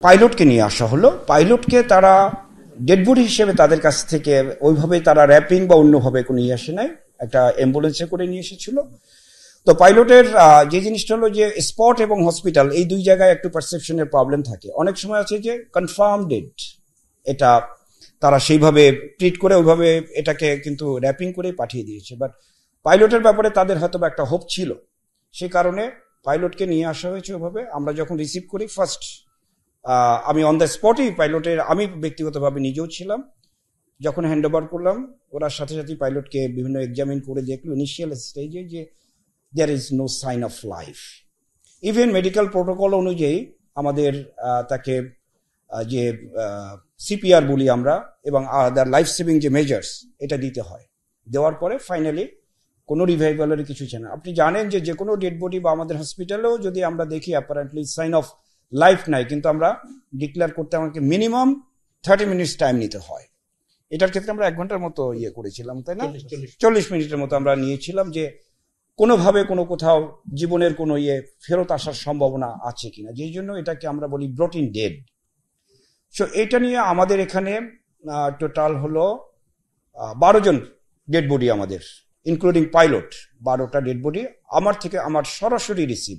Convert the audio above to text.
পাইলটকে নিয়ে আসা হলো। পাইলটকে তারা ডেড বডি হিসেবে তাদের কাছ থেকে ওইভাবে তারা র্যাপিং বা অন্যভাবে কোনো নিয়ে আসে নাই, একটা অ্যাম্বুলেন্সে করে নিয়ে এসেছিল। তো পাইলটের যে জিনিসটা হলো যে স্পট এবং হসপিটাল এই দুই জায়গায় একটু পারসেপশনের প্রবলেম থাকে। অনেক সময় আছে যে কনফার্ম ডেড, এটা তারা সেইভাবে ট্রিট করে ওইভাবে এটাকে কিন্তু র্যাপিং করে পাঠিয়ে দিয়েছে। বাট পাইলটের ব্যাপারে তাদের হয়তো একটা হোপ ছিল, সেই কারণে পাইলটকে নিয়ে আসা হয়েছে ওইভাবে। আমরা যখন রিসিভ করি ফার্স্ট আমি অন দ্য স্পটই পাইলটের, আমি ব্যক্তিগতভাবে নিজেও ছিলাম, যখন হ্যান্ড ওভার করলাম ওরা সাথে সাথে পাইলটকে বিভিন্ন এক্সামিন করে দেখলো ইনিশিয়াল স্টেজে যে there is no sign of life. Even medical protocol অনুযায়ী আমাদের তাকে যে সিপিআর বলি আমরা এবং আদার লাইফ সেভিং যে মেজার্স এটা দিতে হয়। দেওয়ার পরে ফাইনালি কোনো রিভাইভালের কিছু চায় না। আপনি জানেন যে যে কোনো ডেড বডি বা আমাদের হসপিটালেও যদি আমরা দেখি অ্যাপারেন্টলি সাইন অফ লাইফ নাই, কিন্তু আমরা ডিক্লেয়ার করতে আমাকে মিনিমাম 30 মিনিটস টাইম নিতে হয়। এটার ক্ষেত্রে আমরা 1 ঘন্টার মতো করেছিলাম, তাই না? 40 মিনিটের মতো আমরা নিয়েছিলাম যে কোনোভাবে কোনো কোথাও জীবনের কোনো ফেরত আসার সম্ভাবনা আছে কিনা, যেই জন্য এটাকে আমরা বলি ব্রট ইন ডেড। সো এটা নিয়ে আমাদের এখানে টোটাল হলো 12 জন ডেড বডি আমাদের, ইনক্লুডিং পাইলট। 12টা ডেড বডি আমার থেকে আমার সরাসরি রিসিভ